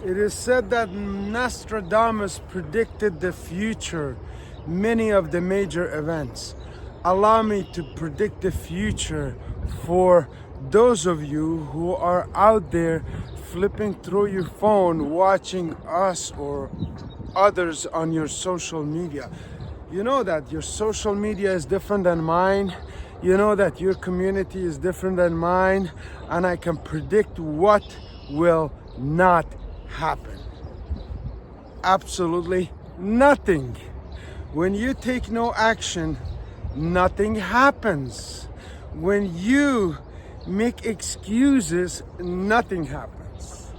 It is said that Nostradamus predicted the future, many of the major events. Allow me to predict the future for those of you who are out there flipping through your phone, watching us or others on your social media. You know that your social media is different than mine. You know that your community is different than mine, and I can predict what will not happen. Absolutely nothing. When you take no action, nothing happens. When you make excuses, nothing happens.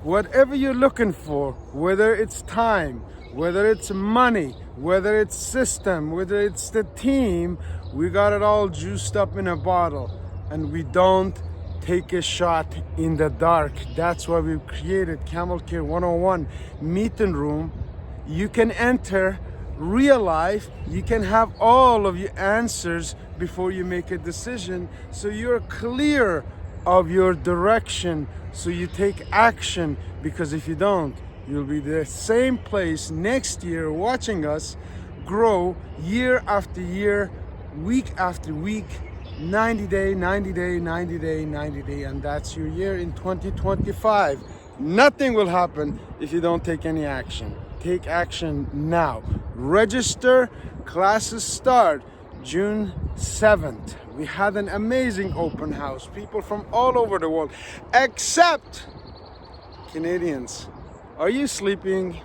Whatever you're looking for, whether it's time, whether it's money, whether it's system, whether it's the team, we got it all juiced up in a bottle, and we don't take a shot in the dark. That's why we've created Camel Care 101 meeting room. You can enter real life. You can have all of your answers before you make a decision, so you're clear of your direction, so you take action. Because if you don't, you'll be the same place next year watching us grow year after year, week after week, 90 day, 90 day, 90 day, 90 day, and that's your year in 2025. Nothing will happen if you don't take any action. Take action now. Register. Classes start June 7th. We had an amazing open house. People from all over the world, except Canadians. Are you sleeping?